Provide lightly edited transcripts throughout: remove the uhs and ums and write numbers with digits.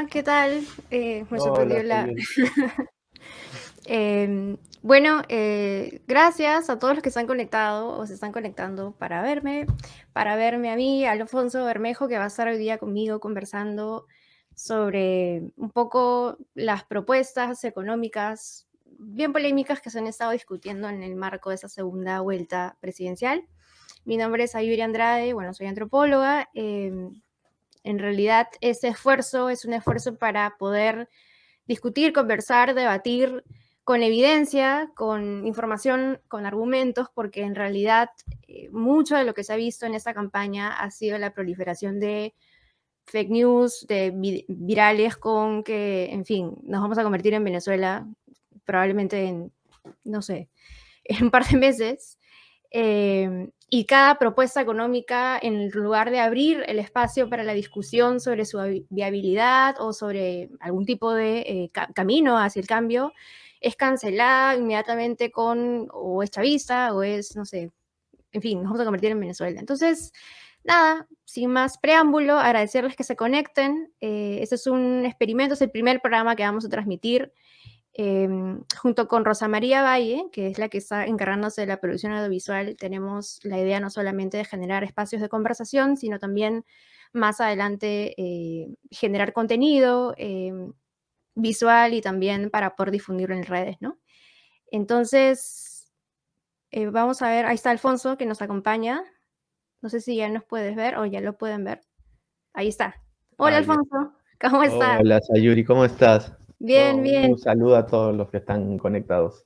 ¿qué tal? Me Hola, sorprendió la... Sayuri. Bueno, gracias a todos los que se han conectado o se están conectando para verme a mí, a Alfonso Bermejo, que va a estar hoy día conmigo conversando sobre un poco las propuestas económicas bien polémicas que se han estado discutiendo en el marco de esa segunda vuelta presidencial. Mi nombre es Sayuri Andrade, bueno, soy antropóloga. En realidad, ese esfuerzo es un esfuerzo para poder discutir, conversar, debatir con evidencia, con información, con argumentos, porque en realidad mucho de lo que se ha visto en esta campaña ha sido la proliferación de fake news, de virales con que, en fin, nos vamos a convertir en Venezuela probablemente en, no sé, en un par de meses. Y cada propuesta económica, en lugar de abrir el espacio para la discusión sobre su viabilidad o sobre algún tipo de camino hacia el cambio, es cancelada inmediatamente con o es chavista o es, no sé, en fin, nos vamos a convertir en Venezuela. Entonces, nada, sin más preámbulo, agradecerles que se conecten. Este es un experimento, es el primer programa que vamos a transmitir junto con Rosa María Valle, que es la que está encargándose de la producción audiovisual. Tenemos la idea no solamente de generar espacios de conversación, sino también más adelante generar contenido visual y también para poder difundirlo en redes, ¿no? Entonces, vamos a ver, ahí está Alfonso que nos acompaña. No sé si ya nos puedes ver o ya lo pueden ver. Ahí está. Hola Ahí Alfonso, ¿cómo está. estás? Hola, Sayuri, ¿cómo estás? Bien, Un bien. saludo a todos los que están conectados.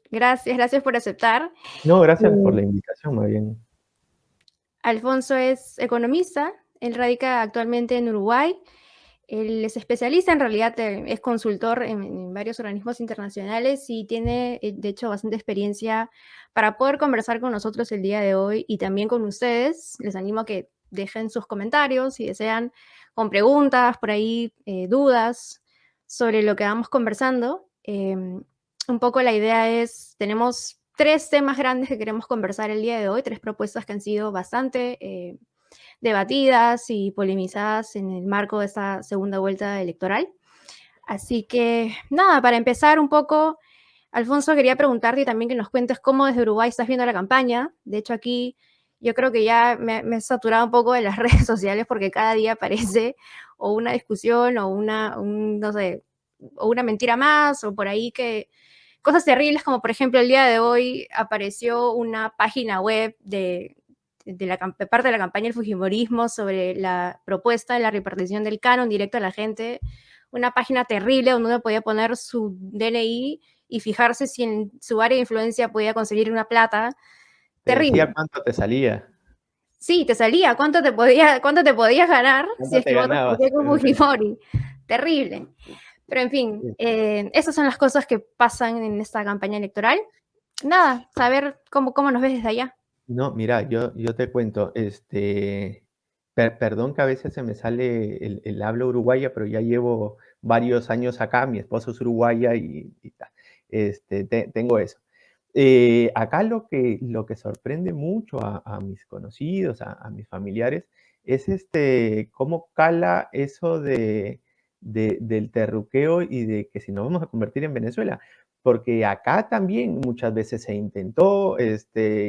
Gracias, gracias por aceptar. No, gracias por la invitación, más bien. Alfonso es economista, él radica actualmente en Uruguay. Él es especialista, en realidad es consultor en varios organismos internacionales y tiene, de hecho, bastante experiencia para poder conversar con nosotros el día de hoy y también con ustedes. Les animo a que dejen sus comentarios si desean, con preguntas, por ahí, dudas sobre lo que vamos conversando. Un poco la idea es, tenemos 3 temas grandes que queremos conversar el día de hoy, 3 propuestas que han sido bastante debatidas y polemizadas en el marco de esta segunda vuelta electoral. Así que, nada, para empezar un poco, Alfonso, quería preguntarte y también que nos cuentes cómo desde Uruguay estás viendo la campaña. De hecho, aquí yo creo que ya me he saturado un poco de las redes sociales porque cada día aparece o una discusión o no sé, o una mentira más o por ahí que cosas terribles como por ejemplo el día de hoy apareció una página web de parte de la campaña del Fujimorismo sobre la propuesta de la repartición del canon directo a la gente, una página terrible donde uno podía poner su DNI y fijarse si en su área de influencia podía conseguir una plata. Te Terrible. decía cuánto te salía, Sí, te salía, cuánto te podías ganar si cuánto es te que votas por ganabas. Keiko Fujimori. Terrible. Pero en fin, esas son las cosas que pasan en esta campaña electoral. Nada, saber cómo nos ves desde allá. No, mira, yo te cuento, perdón que a veces se me sale el habla uruguaya, pero ya llevo varios años acá, mi esposa es uruguaya y tal, tengo eso. Acá lo que sorprende mucho a mis conocidos, a mis familiares, es cómo cala eso del terruqueo y de que si nos vamos a convertir en Venezuela. Porque acá también muchas veces se intentó,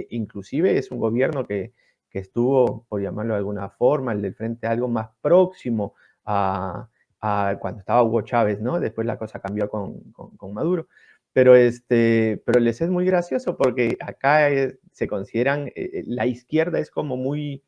inclusive es un gobierno que estuvo, por llamarlo de alguna forma, el del frente algo más próximo a cuando estaba Hugo Chávez, ¿no? Después la cosa cambió con Maduro. Pero les es muy gracioso porque acá se consideran, la izquierda es como muy,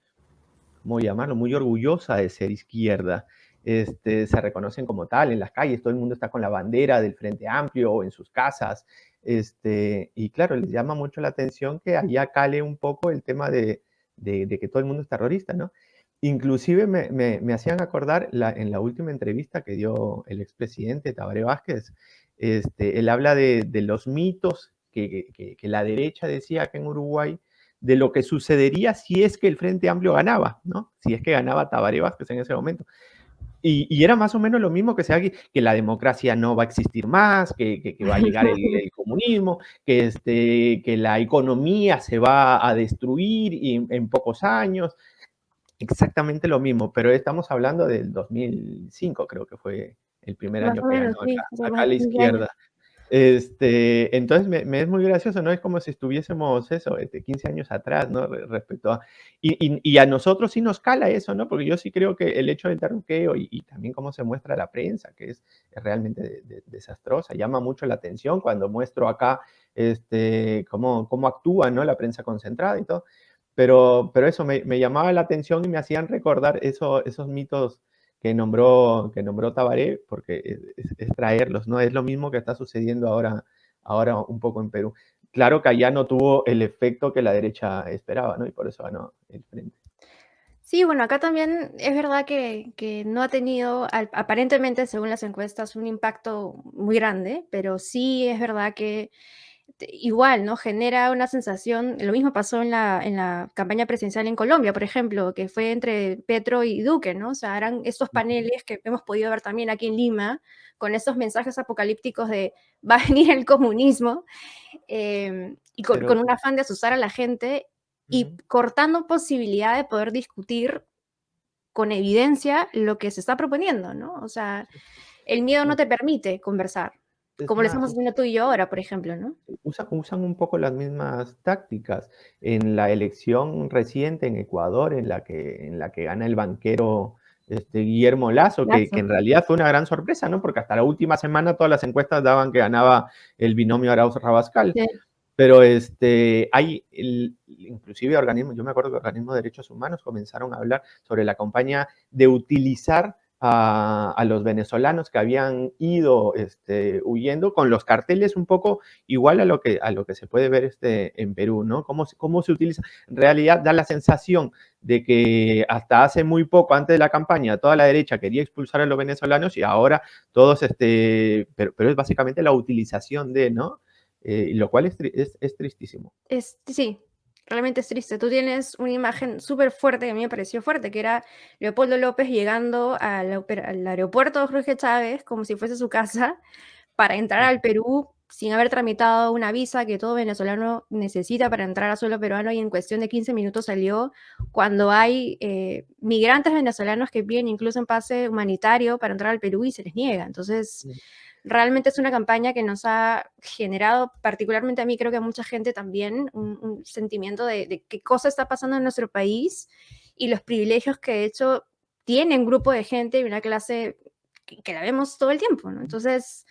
¿cómo llamarlo? Muy orgullosa de ser izquierda. Se reconocen como tal en las calles, todo el mundo está con la bandera del Frente Amplio o en sus casas. Y claro, les llama mucho la atención que allá cale un poco el tema de que todo el mundo es terrorista, ¿no? Inclusive me hacían acordar en la última entrevista que dio el expresidente Tabaré Vázquez, él habla de los mitos que la derecha decía acá en Uruguay, de lo que sucedería si es que el Frente Amplio ganaba, ¿no? Si es que ganaba Tabaré Vázquez en ese momento. Y era más o menos lo mismo que sea que la democracia no va a existir más, que va a llegar el comunismo, que la economía se va a destruir en pocos años. exactamente lo mismo, pero estamos hablando del 2005, creo que fue el primer Más año o que menos, ganó sí, acá, hace acá más a de la 15 años. izquierda. Entonces me es muy gracioso, ¿no? Es como si estuviésemos eso, 15 años atrás, ¿no? Respecto a... Y a nosotros sí nos cala eso, ¿no? Porque yo sí creo que el hecho del terruqueo y también cómo se muestra la prensa, que es realmente desastrosa, llama mucho la atención cuando muestro acá cómo actúa, ¿no? La prensa concentrada y todo. Pero eso me llamaba la atención y me hacían recordar esos mitos que nombró Tabaré, porque es traerlos, ¿no? Es lo mismo que está sucediendo ahora un poco en Perú. Claro que allá no tuvo el efecto que la derecha esperaba, ¿no? Y por eso ganó el frente. Sí, bueno, acá también es verdad que no ha tenido, aparentemente, según las encuestas, un impacto muy grande, pero sí es verdad que igual, ¿no? Genera una sensación, lo mismo pasó en la campaña presidencial en Colombia, por ejemplo, que fue entre Petro y Duque, ¿no? O sea, eran estos paneles que hemos podido ver también aquí en Lima, con esos mensajes apocalípticos de va a venir el comunismo, y con Pero, un afán de asustar a la gente y ujú, cortando posibilidad de poder discutir con evidencia lo que se está proponiendo, ¿no? O sea, el miedo no no, te permite conversar, es como lo más, estamos haciendo tú y yo ahora, por ejemplo, ¿no? usan un poco las mismas tácticas. En la elección reciente en Ecuador, en la que gana el banquero Guillermo Lasso, que Lazo. en realidad fue una gran sorpresa, ¿no? Porque hasta la última semana todas las encuestas daban que ganaba el binomio Arauz-Rabascal. Sí. Pero inclusive organismos, yo me acuerdo que organismos de derechos humanos comenzaron a hablar sobre la campaña de utilizar a los venezolanos que habían ido huyendo con los carteles un poco igual a lo que se puede ver en Perú, ¿no? Cómo se utiliza. En realidad da la sensación de que hasta hace muy poco, antes de la campaña, toda la derecha quería expulsar a los venezolanos y ahora todos, pero es básicamente la utilización ¿no? Lo cual es tristísimo. Sí, realmente es triste. Tú tienes una imagen súper fuerte, que a mí me pareció fuerte, que era Leopoldo López llegando al aeropuerto de Jorge Chávez como si fuese su casa para entrar al Perú sin haber tramitado una visa que todo venezolano necesita para entrar a suelo peruano y en cuestión de 15 minutos salió, cuando hay migrantes venezolanos que piden incluso en pase humanitario para entrar al Perú y se les niega. Entonces, realmente es una campaña que nos ha generado, particularmente a mí, creo que a mucha gente también, un sentimiento de qué cosa está pasando en nuestro país y los privilegios que de hecho tiene un grupo de gente y una clase que la vemos todo el tiempo, ¿no? Entonces,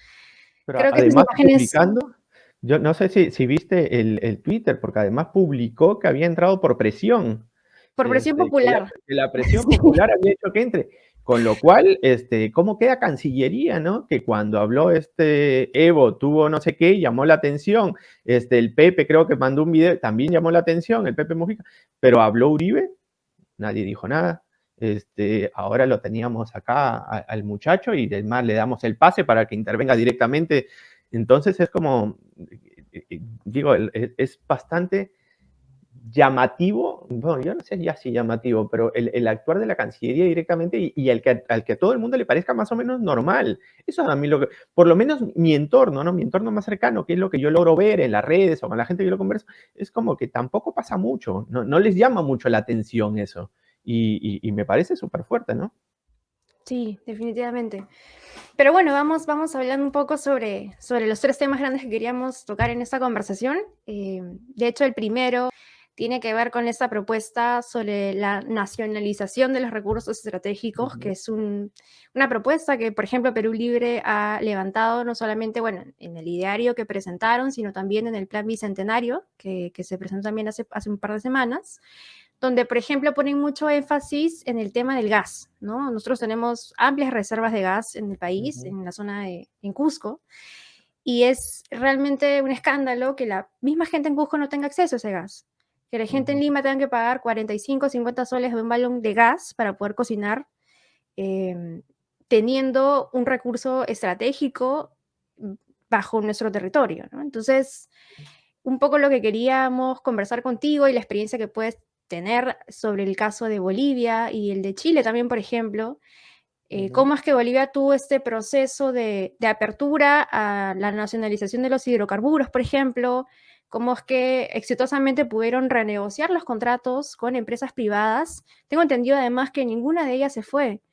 Pero creo que esas además imágenes, publicando, yo no sé si viste el Twitter, porque además publicó que había entrado por presión, por presión que la, popular. que la presión Sí, popular había hecho que entre. Con lo cual, ¿cómo queda Cancillería, no? Que cuando habló Evo tuvo no sé qué, llamó la atención. El Pepe creo que mandó un video, también llamó la atención, el Pepe Mujica, pero habló Uribe, nadie dijo nada. Ahora lo teníamos acá al muchacho y además le damos el pase para que intervenga directamente. Entonces es como, digo, es bastante llamativo, bueno, yo no sé ya si llamativo, pero el actuar de la Cancillería directamente y al que a todo el mundo le parezca más o menos normal. Eso a mí por lo menos mi entorno, ¿no? Mi entorno más cercano, que es lo que yo logro ver en las redes o con la gente que yo lo converso, es como que tampoco pasa mucho, no les llama mucho la atención eso. Y me parece súper fuerte, ¿no? sí, definitivamente. Pero bueno, vamos hablando un poco sobre los tres temas grandes que queríamos tocar en esta conversación. De hecho, el primero tiene que ver con esta propuesta sobre la nacionalización de los recursos estratégicos, que Ujú, es una propuesta que, por ejemplo, Perú Libre ha levantado no solamente, bueno, en el ideario que presentaron, sino también en el Plan Bicentenario, que se presentó también hace un par de semanas, donde, por ejemplo, ponen mucho énfasis en el tema del gas, ¿no? Nosotros tenemos amplias reservas de gas en el país, ujú, en la zona en Cusco, y es realmente un escándalo que la misma gente en Cusco no tenga acceso a ese gas, que la gente en ujú. Lima tenga que pagar 45, 50 soles de un balón de gas para poder cocinar, eh, teniendo un recurso estratégico bajo nuestro territorio, ¿no? Entonces, un poco lo que queríamos conversar contigo y la experiencia que puedes tener sobre el caso de Bolivia y el de Chile también, por ejemplo. Ujú. ¿Cómo es que Bolivia tuvo este proceso de apertura a la nacionalización de los hidrocarburos, por ejemplo? cómo es que exitosamente pudieron renegociar los contratos con empresas privadas. Tengo entendido además que ninguna de ellas se fue.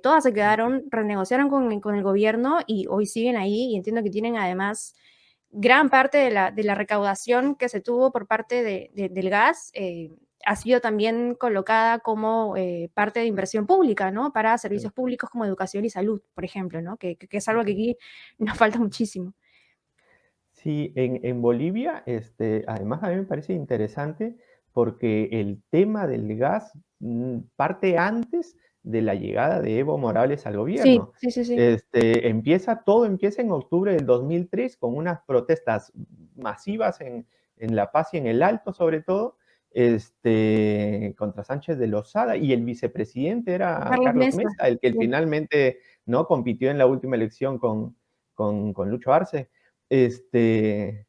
Todas se quedaron, renegociaron con el gobierno y hoy siguen ahí y entiendo que tienen además gran parte de la recaudación que se tuvo por parte del gas. Ha sido también colocada como parte de inversión pública, ¿no? Para servicios públicos como educación y salud, por ejemplo, ¿no? Que es algo que aquí nos falta muchísimo. Sí, en Bolivia, además a mí me parece interesante porque el tema del gas parte antes de la llegada de Evo Morales al Sí, gobierno. sí, sí, sí. Todo empieza en octubre del 2003 con unas protestas masivas en La Paz y en el Alto, sobre todo, contra Sánchez de Lozada, y el vicepresidente era Carlos Carlos Mesa. Mesa, el que Sí. finalmente no compitió en la última elección con Lucho Arce. Este,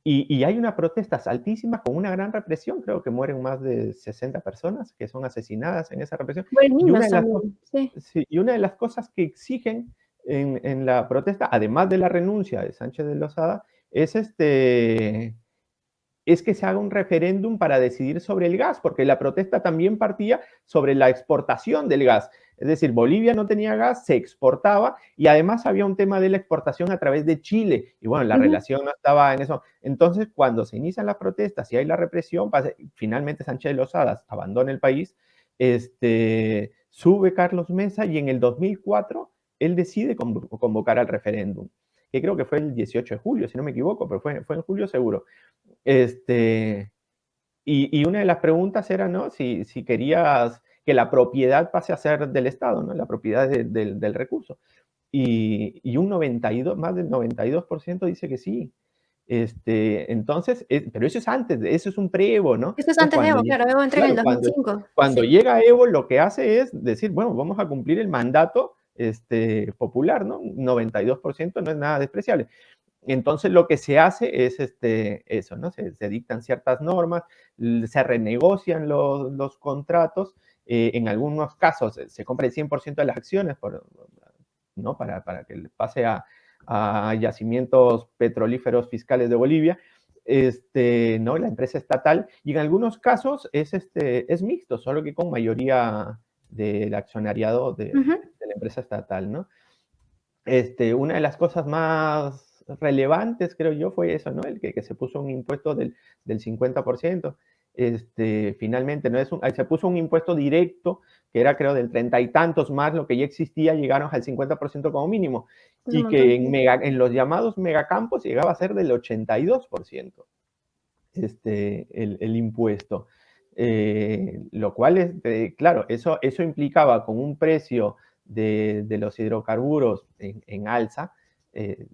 y hay unas protestas altísimas con una gran represión, creo que mueren más de 60 personas que son asesinadas en esa represión. Bueno, Y una niños de las, también, sí. sí, y una de las cosas que exigen en la protesta, además de la renuncia de Sánchez de Lozada, es es que se haga un referéndum para decidir sobre el gas, porque la protesta también partía sobre la exportación del gas. Es decir, Bolivia no tenía gas, se exportaba y además había un tema de la exportación a través de Chile. Y bueno, la Ujú. relación no estaba en eso. Entonces, cuando se inician las protestas y hay la represión, finalmente Sánchez de Lozada abandona el país, sube Carlos Mesa y en el 2004 él decide convocar al referéndum, que creo que fue el 18 de julio, si no me equivoco, pero fue en julio seguro. Este, y una de las preguntas era, ¿no? Si querías que la propiedad pase a ser del Estado, ¿no? La propiedad del recurso. Y un 92, más del 92% dice que sí. Entonces, pero eso es antes, eso es un pre-Evo, ¿no? Esto es Entonces, antes de Evo, claro, Evo entra en el claro, 2005. cuando Sí. llega Evo, lo que hace es decir, bueno, vamos a cumplir el mandato popular, ¿no? 92% no es nada despreciable. Entonces lo que se hace es eso, ¿no? Se dictan ciertas normas, se renegocian los contratos, en algunos casos se compra el 100% de las acciones ¿no? Para que pase a yacimientos petrolíferos fiscales de Bolivia, ¿no? La empresa estatal, y en algunos casos es mixto, solo que con mayoría del accionariado Ujú. de la empresa estatal, ¿no? Una de las cosas más relevantes, creo yo, fue eso, ¿no? El que se puso un impuesto del 50%. Finalmente, ¿no? Se puso un impuesto directo, que era, creo, del 30 y tantos más lo que ya existía, llegaron al 50% como mínimo. Es un Y montón, que sí. en los llamados megacampos llegaba a ser del 82%, el impuesto. Lo cual claro, eso implicaba con un precio de los hidrocarburos en alza, eh,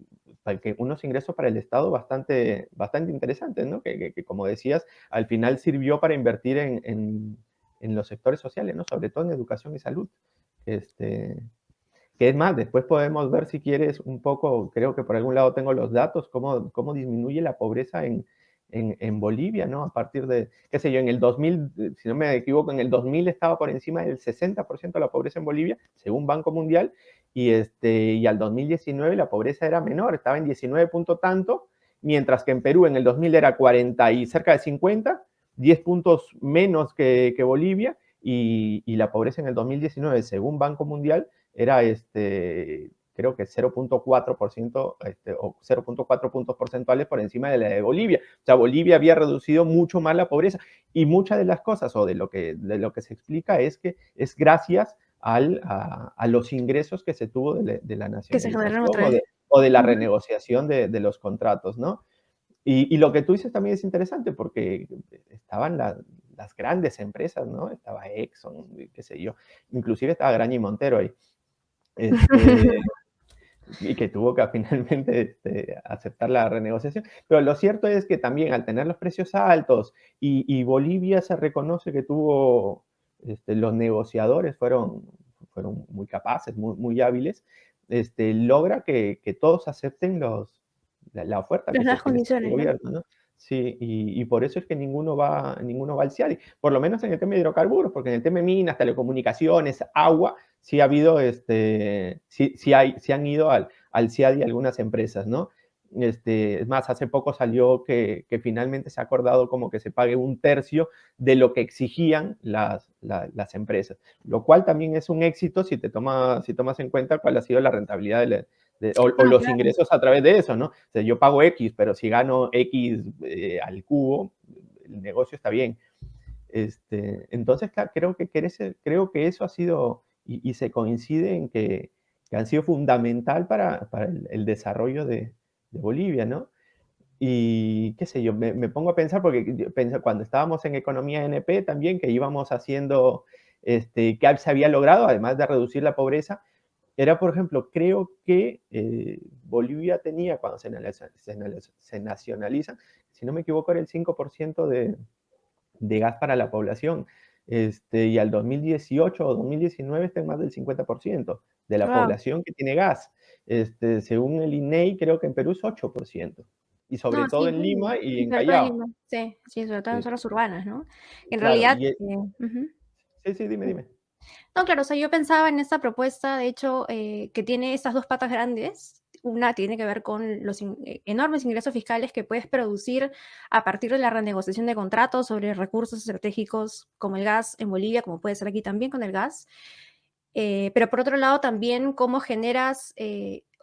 que unos ingresos para el Estado bastante interesantes, ¿no? Que, como decías, al final sirvió para invertir en los sectores sociales, ¿no? Sobre todo en educación y salud. Este, que es más, después podemos ver si quieres un poco, creo que por algún lado tengo los datos, cómo disminuye la pobreza en Bolivia, ¿no? A partir de, qué sé yo, en el 2000, si no me equivoco, en el 2000 estaba por encima del 60% de la pobreza en Bolivia, según Banco Mundial, y al 2019 la pobreza era menor, estaba en 19 punto tanto, mientras que en Perú en el 2000 era 40 y cerca de 50, 10 puntos menos que Bolivia, y la pobreza en el 2019, según Banco Mundial, era creo que 0.4% o 0.4 puntos porcentuales por encima de la de Bolivia. O sea, Bolivia había reducido mucho más la pobreza y muchas de las cosas o de lo que se explica es que es gracias a los ingresos que se tuvo de la Que se generaron nacionalización otra vez. o de la Ujú. renegociación de los contratos, ¿no? Y lo que tú dices también es interesante porque estaban las grandes empresas, ¿no? Estaba Exxon, qué sé yo, inclusive estaba Graña y Montero ahí. Este, y que tuvo que finalmente aceptar la renegociación. Pero lo cierto es que también al tener los precios altos y Bolivia se reconoce que tuvo, los negociadores fueron muy capaces, muy hábiles, logra que todos acepten la oferta Las nuevas que les hace el condiciones, ¿no? gobierno, ¿no? Sí, y por eso es que ninguno va al CIADI, por lo menos en el tema de hidrocarburos, porque en el tema de minas, telecomunicaciones, agua, sí ha habido, sí han ido al CIADI algunas empresas, ¿no? Es más, hace poco salió que finalmente se ha acordado como que se pague un tercio de lo que exigían las empresas, lo cual también es un éxito si tomas en cuenta cuál ha sido la rentabilidad o Ah, los claro. ingresos a través de eso, ¿no? O sea, yo pago X, pero si gano X al cubo, el negocio está bien. Entonces, claro, creo que eso ha sido, y se coincide en que han sido fundamental para el desarrollo de Bolivia, ¿no? Y qué sé yo, me pongo a pensar, porque cuando estábamos en Economía NP también, que íbamos haciendo, que se había logrado, además de reducir la pobreza, era, por ejemplo, creo que Bolivia tenía, cuando se nacionaliza, si no me equivoco, era el 5% de gas para la población. Y al 2018 o 2019 está en más del 50% de la Wow. población que tiene gas. Según el INEI, creo que en Perú es 8%. Y sobre No, todo sí, en Lima y y en sobre todo en Callao. Lima, sí, sí, sobre todo en Sí, zonas urbanas, ¿no? En claro, realidad, ujú. sí, sí, dime, dime. No, claro, o sea, yo pensaba en esta propuesta, de hecho, que tiene estas 2 patas grandes. Una tiene que ver con los enormes ingresos fiscales que puedes producir a partir de la renegociación de contratos sobre recursos estratégicos como el gas en Bolivia, como puede ser aquí también con el gas. Pero por otro lado, también cómo generas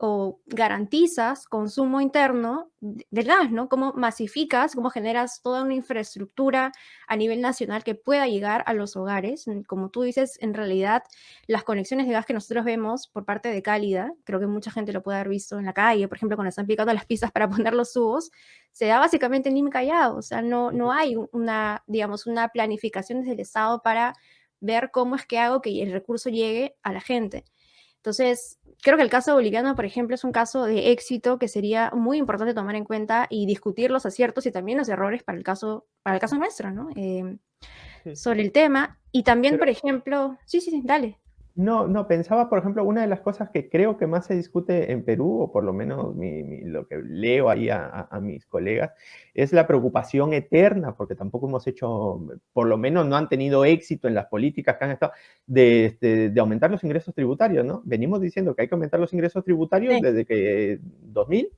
o garantizas consumo interno del gas, ¿no? Cómo masificas, cómo generas toda una infraestructura a nivel nacional que pueda llegar a los hogares. Como tú dices, en realidad, las conexiones de gas que nosotros vemos por parte de Cálida, creo que mucha gente lo puede haber visto en la calle, por ejemplo, cuando están picando las pistas para poner los tubos, se da básicamente en Lima y Callao. O sea, no hay una, digamos, una planificación desde el Estado para ver cómo es que hago que el recurso llegue a la gente. Entonces, creo que el caso boliviano, por ejemplo, es un caso de éxito que sería muy importante tomar en cuenta y discutir los aciertos y también los errores para el caso nuestro, ¿no? Sí, sí. Sobre el tema. Y también, Pero por ejemplo, sí, sí, sí, dale. no, no, pensaba, por ejemplo, una de las cosas que creo que más se discute en Perú, o por lo menos lo que leo ahí a mis colegas, es la preocupación eterna, porque tampoco hemos hecho, por lo menos no han tenido éxito en las políticas que han estado, de aumentar los ingresos tributarios, ¿no? Venimos diciendo que hay que aumentar los ingresos tributarios Sí. desde que 2000,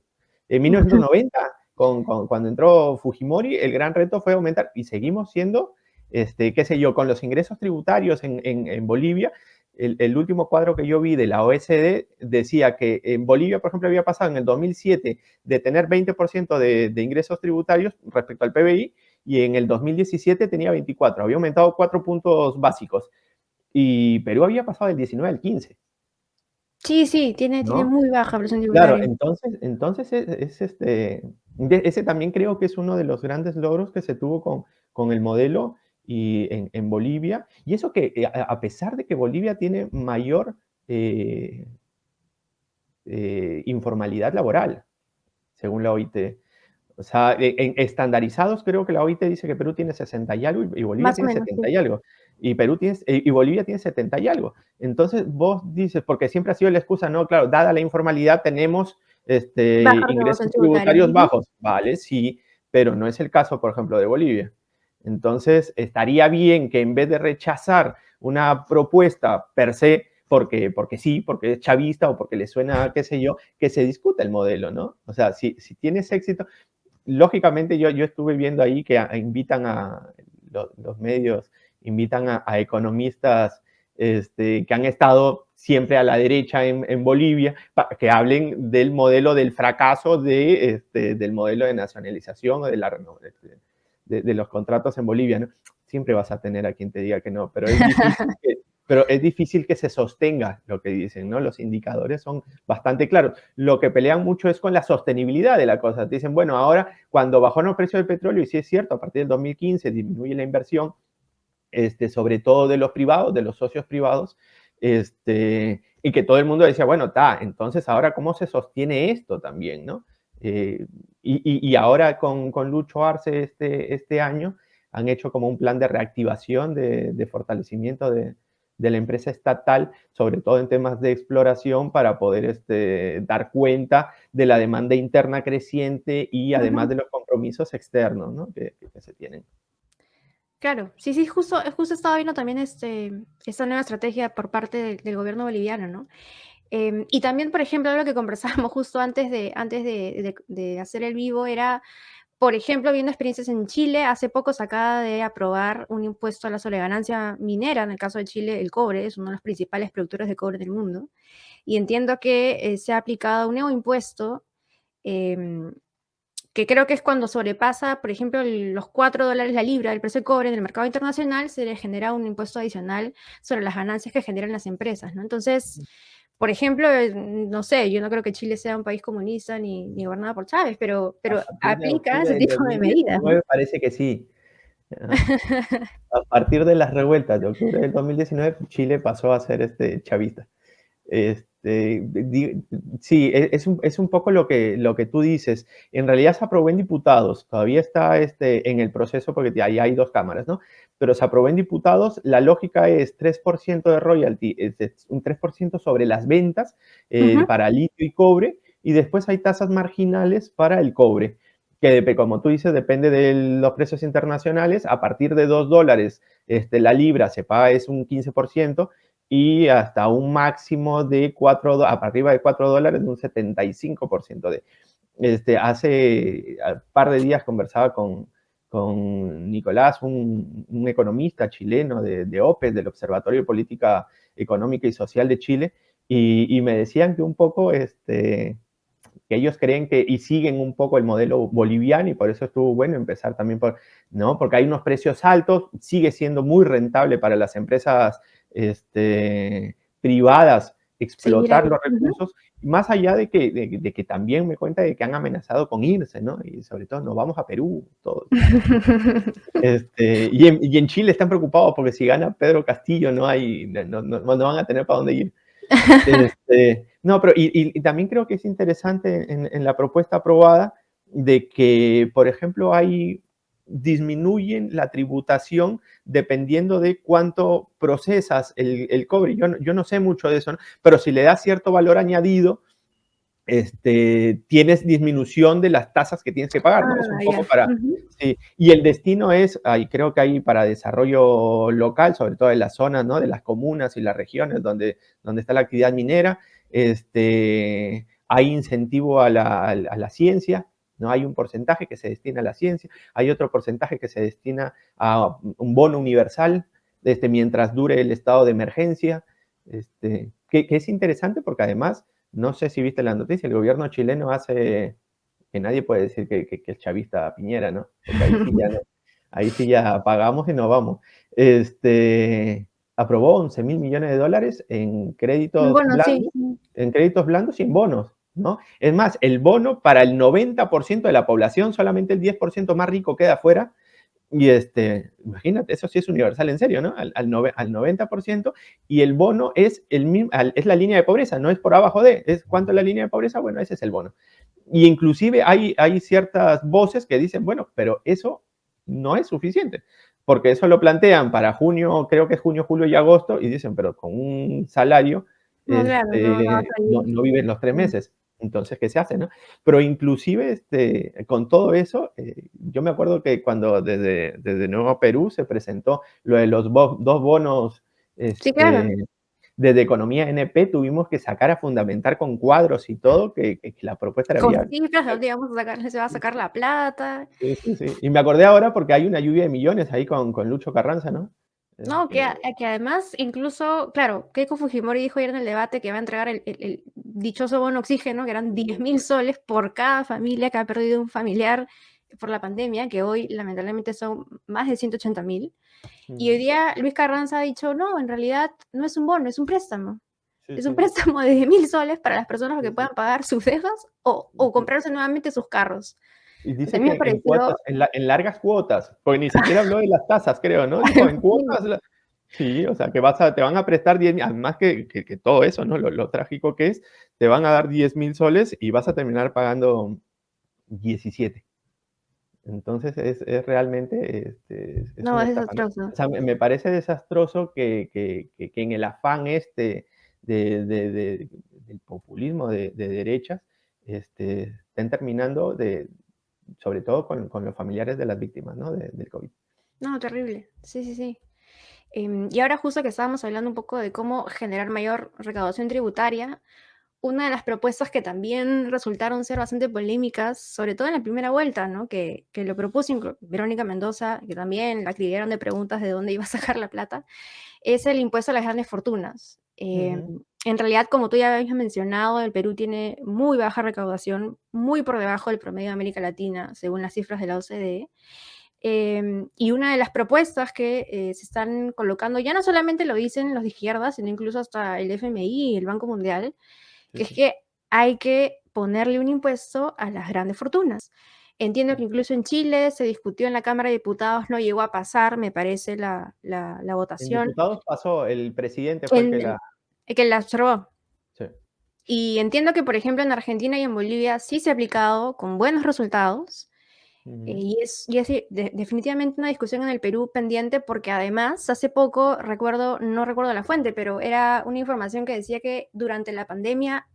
en Ujú. 1990, cuando entró Fujimori, el gran reto fue aumentar, y seguimos siendo, qué sé yo, con los ingresos tributarios en Bolivia. El último cuadro que yo vi de la OECD decía que en Bolivia, por ejemplo, había pasado en el 2007 de tener 20% de ingresos tributarios respecto al PBI, y en el 2017 tenía 24, había aumentado 4 puntos básicos, y Perú había pasado del 19 al 15, Sí, sí, tiene ¿no? muy baja presión Claro, tributaria. entonces ese también creo que es uno de los grandes logros que se tuvo con el modelo y en Bolivia. Y eso que, a pesar de que Bolivia tiene mayor eh, informalidad laboral, según la OIT. O sea, en estandarizados creo que la OIT dice que Perú tiene 60 y algo y Bolivia Más o tiene menos, 70 sí. y algo. Y Bolivia tiene 70 y algo. Entonces vos dices, porque siempre ha sido la excusa, no, claro, dada la informalidad tenemos Baja ingresos recaudación tributaria. tributarios Ujú. bajos. Vale, sí, pero no es el caso, por ejemplo, de Bolivia. Entonces, estaría bien que en vez de rechazar una propuesta per se, porque sí, porque es chavista o porque le suena, qué sé yo, que se discuta el modelo, ¿no? O sea, si tienes éxito, lógicamente yo estuve viendo ahí que invitan los medios, invitan a economistas que han estado siempre a la derecha en Bolivia, que hablen del modelo del fracaso del modelo de nacionalización o de los contratos en Bolivia, ¿no? Siempre vas a tener a quien te diga que no, pero es difícil que se sostenga lo que dicen, ¿no? Los indicadores son bastante claros. Lo que pelean mucho es con la sostenibilidad de la cosa. Dicen, bueno, ahora cuando bajó el precio del petróleo, y sí es cierto, a partir del 2015 disminuye la inversión, sobre todo de los privados, de los socios privados, y que todo el mundo decía, bueno, entonces ahora cómo se sostiene esto también, ¿no? Y ahora con Lucho Arce este año han hecho como un plan de reactivación, de fortalecimiento de la empresa estatal, sobre todo en temas de exploración, para poder dar cuenta de la demanda interna creciente y además Ujú. de los compromisos externos, ¿no? que se tienen. Claro, sí, sí, justo estaba viendo también esta nueva estrategia por parte del gobierno boliviano, ¿no? Y también, por ejemplo, lo que conversábamos justo antes de hacer el vivo era, por ejemplo, viendo experiencias en Chile, hace poco se acaba de aprobar un impuesto a la sobreganancia minera. En el caso de Chile, el cobre es uno de los principales productores de cobre del mundo. Y entiendo que se ha aplicado un nuevo impuesto, em, que creo que es cuando sobrepasa, por ejemplo, los $4 la libra del precio del cobre en el mercado internacional, se le genera un impuesto adicional sobre las ganancias que generan las empresas, ¿no? Entonces, por ejemplo, no sé, yo no creo que Chile sea un país comunista ni gobernado por Chávez, A pero partir de aplica octubre ese del tipo de medidas, ¿no? 2019 parece que sí. Ajá. A partir de las revueltas de octubre del 2019, Chile pasó a ser chavista. Sí, es un poco lo que tú dices. En realidad se aprobó en diputados, todavía está en el proceso porque ahí hay dos cámaras, ¿no? Pero se aprobó en diputados, la lógica es 3% de royalty, es un 3% sobre las ventas Ujú. para litio y cobre, y después hay tasas marginales para el cobre, que como tú dices, depende de los precios internacionales. A partir de $2, la libra se paga es un 15%, y hasta un máximo de a partir de $4, de un 75% de. Hace un par de días conversaba con Nicolás, un economista chileno de OPES, del Observatorio de Política Económica y Social de Chile, y me decían que un poco que ellos creen que y siguen un poco el modelo boliviano, y por eso estuvo bueno empezar también ¿no? Porque hay unos precios altos, sigue siendo muy rentable para las empresas privadas Seguir explotar ahí. los Ujú. recursos, más allá de que también me cuenta de que han amenazado con irse, ¿no? Y sobre todo nos vamos a Perú, todos. Y en Chile están preocupados porque si gana Pedro Castillo no van a tener para dónde ir. No, pero y también creo que es interesante en la propuesta aprobada de que, por ejemplo, disminuyen la tributación dependiendo de cuánto procesas el cobre. Yo no sé mucho de eso, ¿no? Pero si le das cierto valor añadido, tienes disminución de las tasas que tienes que pagar, ¿no? Es un Ah, poco ya. para. Ujú. Sí, y el destino creo que hay para desarrollo local, sobre todo en las zonas, ¿no? De las comunas y las regiones donde está la actividad minera. Hay incentivo a la ciencia, ¿no? Hay un porcentaje que se destina a la ciencia, hay otro porcentaje que se destina a un bono universal, mientras dure el estado de emergencia, que es interesante porque además, no sé si viste la noticia, el gobierno chileno que nadie puede decir que es chavista Piñera, ¿no? Porque ahí sí ya pagamos y nos vamos. Aprobó 11.000 millones de dólares Bueno, sí. en créditos blandos y en bonos, ¿no? Es más, el bono para el 90% de la población, solamente el 10% más rico queda afuera. Y imagínate, eso sí es universal en serio, ¿no? Al 90%, y el bono es es la línea de pobreza, no es por abajo es cuánto es la línea de pobreza, bueno, ese es el bono. Y inclusive hay ciertas voces que dicen, bueno, pero eso no es suficiente, porque eso lo plantean para junio, creo que es junio, julio y agosto, y dicen, pero con un salario No, claro, no, no va a salir. no viven los 3 meses. Entonces, ¿qué se hace, no? Pero inclusive con todo eso, yo me acuerdo que cuando desde Nuevo Perú se presentó lo de los dos bonos Sí, claro. desde Economía NP, tuvimos que sacar a fundamentar con cuadros y todo que la propuesta era Con viable. cifras, ¿de dónde se va a sacar la plata? Sí, sí, sí. Y me acordé ahora porque hay una lluvia de millones ahí con Lucho Carranza, ¿no? No, Este, que además, incluso, claro, Keiko Fujimori dijo ayer en el debate que va a entregar el dichoso bono oxígeno, que eran 10.000 soles por cada familia que ha perdido un familiar por la pandemia, que hoy lamentablemente son más de 180.000. Y hoy mm, día Luis Carranza ha dicho, no, en realidad no es un bono, es un préstamo. sí, Es un sí, préstamo de 10.000 soles para las personas sí, que sí. puedan pagar sus deudas o comprarse nuevamente sus carros. Y O sea, dice a mí me que en cuotas, pareció, en largas cuotas, porque ni siquiera habló de las tasas, creo, ¿no? Dijo en cuotas. Sí, o sea, que te van a prestar 10, además que todo eso, ¿no? Lo trágico que es, te van a dar 10.000 soles y vas a terminar pagando 17. Entonces es realmente es no, una es estafa, ¿no? desastroso. O sea, me parece desastroso que en el afán del populismo de derechas, estén terminando sobre todo con los familiares de las víctimas, ¿no? Del COVID. No, terrible. Sí, sí, sí. Y ahora justo que estábamos hablando un poco de cómo generar mayor recaudación tributaria, una de las propuestas que también resultaron ser bastante polémicas, sobre todo en la primera vuelta, ¿no? Que lo propuso Verónica Mendoza, que también la acribillaron de preguntas de dónde iba a sacar la plata, es el impuesto a las grandes fortunas. Ujú, En realidad, como tú ya habías mencionado, el Perú tiene muy baja recaudación, muy por debajo del promedio de América Latina, según las cifras de la OCDE. Y una de las propuestas que se están colocando, ya no solamente lo dicen los de izquierda, sino incluso hasta el FMI y el Banco Mundial, sí, que es sí. que hay que ponerle un impuesto a las grandes fortunas. Entiendo que incluso en Chile se discutió en la Cámara de Diputados, no llegó a pasar, me parece, la En votación, diputados pasó, el presidente fue el que en, la... que la observó. Sí. Y entiendo que, por ejemplo, en Argentina y en Bolivia sí se ha aplicado con buenos resultados. Ujú, Y es definitivamente una discusión en el Perú pendiente porque además hace poco, recuerdo, no recuerdo la fuente, pero era una información que decía que durante la pandemia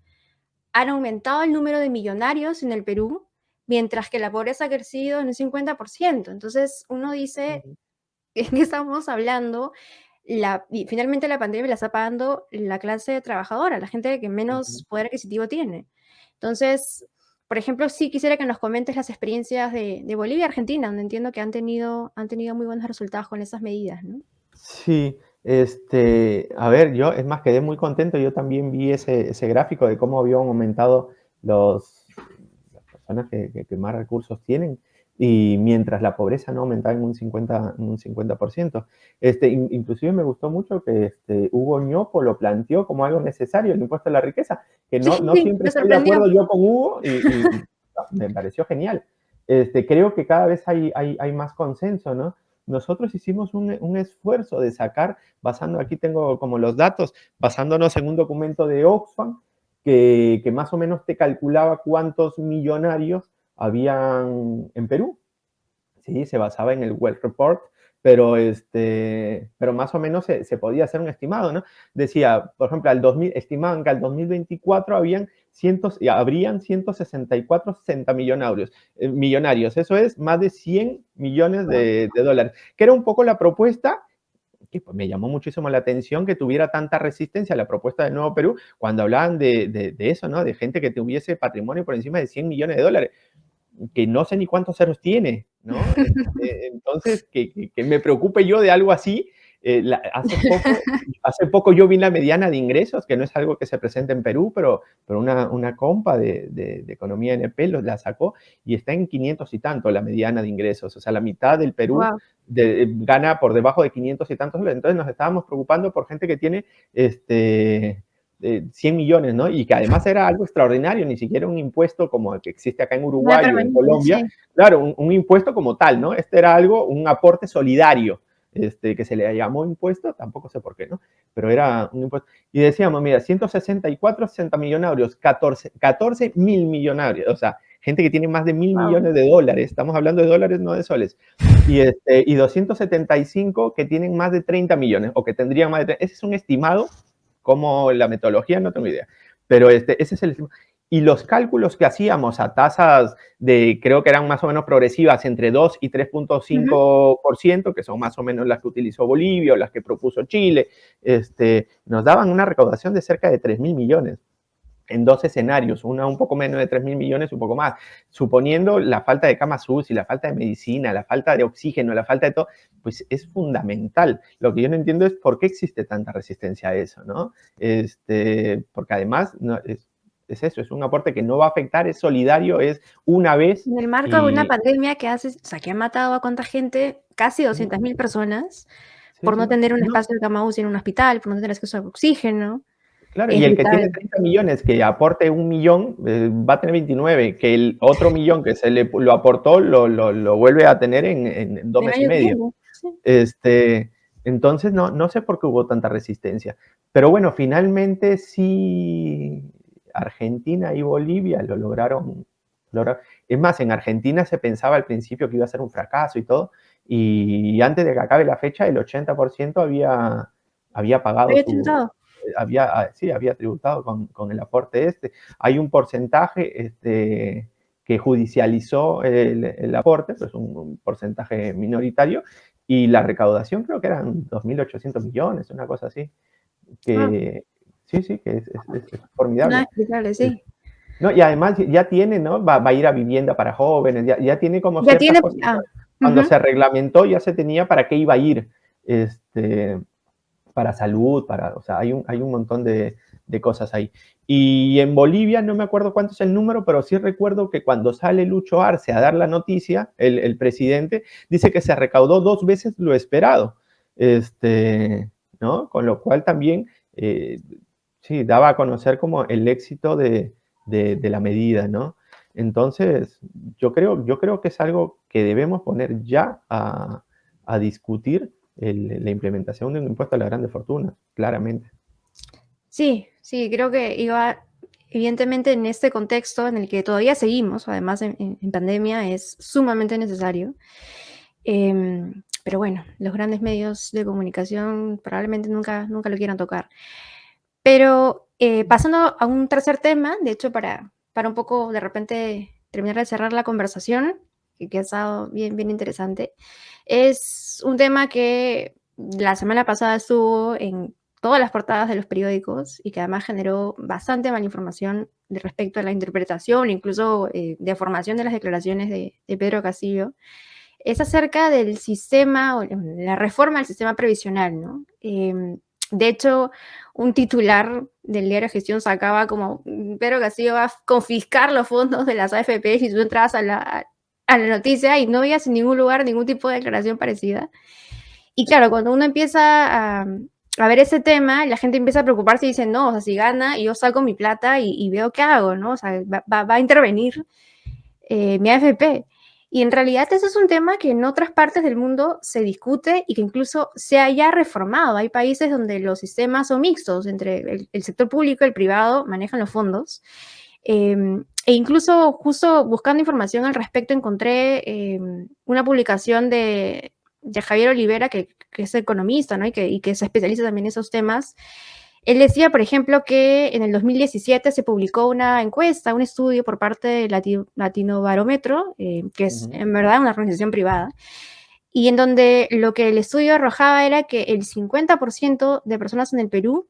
han aumentado el número de millonarios en el Perú, mientras que la pobreza ha crecido en un 50%. Entonces uno dice, ujú, ¿de qué estamos hablando? Y finalmente la pandemia la está pagando la clase trabajadora, la gente que ujú. menos poder adquisitivo tiene. Entonces, por ejemplo, sí quisiera que nos comentes las experiencias de Bolivia y Argentina, donde entiendo que han tenido muy buenos resultados con esas medidas, ¿no? Sí, a ver, yo, es más, quedé muy contento. Yo también vi ese gráfico de cómo habían aumentado las personas que más recursos tienen y mientras la pobreza no aumentaba en un 50%. Inclusive me gustó mucho que Hugo Ñopo lo planteó como algo necesario, el impuesto a la riqueza, que Sí, no sí, siempre me estoy de sorprendió. acuerdo yo con Hugo y me pareció genial. Creo que cada vez hay más consenso, ¿no? Nosotros hicimos un esfuerzo de sacar, aquí tengo como los datos, basándonos en un documento de Oxfam, que más o menos te calculaba cuántos millonarios habían en Perú. Sí, se basaba en el Wealth Report, pero más o menos se podía hacer un estimado, ¿no? Decía, por ejemplo, estimaban que al 2024 habrían 164, 60 millonarios. Eso es más de 100 millones Wow. de dólares, que era un poco la propuesta que pues, me llamó muchísimo la atención que tuviera tanta resistencia a la propuesta del Nuevo Perú cuando hablaban de eso, ¿no? De gente que tuviese patrimonio por encima de 100 millones de dólares, que no sé ni cuántos ceros tiene, ¿no? Entonces, que me preocupe yo de algo así. Hace poco yo vi la mediana de ingresos, que no es algo que se presenta en Perú, pero una compa de Economía NP la sacó y está en 500 y tanto la mediana de ingresos. O sea, la mitad del Perú gana por debajo de 500 y tantos dólares. Entonces nos estábamos preocupando por gente que tiene 100 millones, ¿no? Y que además era algo extraordinario, ni siquiera un impuesto como el que existe acá en Nada Uruguay o en permanente, Colombia. sí. Claro, un impuesto como tal, ¿no? Este era un aporte solidario, que se le llamó impuesto, tampoco sé por qué, ¿no? Pero era un impuesto. Y decíamos, mira, 164, 60 millonarios, 14 mil millonarios, o sea, gente que tiene más de 1.000 millones de dólares, estamos hablando de dólares, no de soles, y 275 que tienen más de 30 millones, o que tendrían más de 30. Ese es un estimado, como la metodología, no tengo idea, pero ese es el estimado. Y los cálculos que hacíamos a tasas creo que eran más o menos progresivas, entre 2 y Ujú. 3.5%, que son más o menos las que utilizó Bolivia o las que propuso Chile, nos daban una recaudación de cerca de 3.000 millones en dos escenarios, una un poco menos de 3.000 millones, un poco más, suponiendo la falta de camas UCI, la falta de medicina, la falta de oxígeno, la falta de todo, pues es fundamental. Lo que yo no entiendo es por qué existe tanta resistencia a eso, ¿no? Porque además no, es eso, es un aporte que no va a afectar, es solidario, es una vez En el marco de una y... pandemia o sea, que ha matado a cuánta gente, casi 200.000 personas, Sí, por no sí. tener un No, espacio de cama UCI en un hospital, por no tener acceso a oxígeno, claro, es y el que vital. tiene 30 millones que aporte 1 millón va a tener 29, que el otro millón que lo aportó lo vuelve a tener en 2 meses El y año medio. siguiente, sí. Entonces no sé por qué hubo tanta resistencia. Pero bueno, finalmente sí Argentina y Bolivia lo lograron. Es más, en Argentina se pensaba al principio que iba a ser un fracaso y todo, y antes de que acabe la fecha, el 80% había pagado Había tentado. sí, había tributado con el aporte este. Hay un porcentaje que judicializó el aporte, pues un porcentaje minoritario, y la recaudación creo que eran 2.800 millones, una cosa así, Ah, que sí, sí, que es nada formidable. explicable, sí. No, y además ya tiene, ¿no? Va a ir a vivienda para jóvenes, ya tiene como Ya ciertas tiene, cosas. Cuando ujú. se reglamentó ya se tenía para qué iba a ir, este, para salud, o sea, hay un montón de cosas ahí. Y en Bolivia, no me acuerdo cuánto es el número, pero sí recuerdo que cuando sale Lucho Arce a dar la noticia, el presidente dice que se recaudó 2 veces lo esperado, ¿no? Con lo cual también, sí, daba a conocer como el éxito de la medida, ¿no? Entonces, yo creo que es algo que debemos poner ya a discutir la implementación de un impuesto a las grandes fortunas, claramente. Sí, sí, creo que iba, evidentemente en este contexto en el que todavía seguimos, además en pandemia, es sumamente necesario. Pero bueno, los grandes medios de comunicación probablemente nunca lo quieran tocar. Pero pasando a un tercer tema, de hecho, para un poco de repente terminar de cerrar la conversación, que ha estado bien interesante, es un tema que la semana pasada estuvo en todas las portadas de los periódicos y que además generó bastante malinformación respecto a la interpretación, incluso deformación de las declaraciones de Pedro Castillo. Es acerca del sistema o la reforma del sistema previsional, ¿no? De hecho, un titular del diario Gestión sacaba como Pedro Castillo va a confiscar los fondos de las AFP si tú entras a la noticia y no veías en ningún lugar ningún tipo de declaración parecida. Y claro, cuando uno empieza a ver ese tema, la gente empieza a preocuparse y dice, no, o sea, si gana, yo saco mi plata y veo qué hago, ¿no? O sea, va a intervenir mi AFP. Y en realidad eso es un tema que en otras partes del mundo se discute y que incluso se haya reformado. Hay países donde los sistemas son mixtos, entre el sector público y el privado manejan los fondos. E incluso justo buscando información al respecto encontré una publicación de Javier Olivera, que es economista, ¿no? y que se especializa también en esos temas. Él decía, por ejemplo, que en el 2017 se publicó una encuesta, un estudio por parte de Latino Barómetro, que es Ujú. en verdad una organización privada, y en donde lo que el estudio arrojaba era que el 50% de personas en el Perú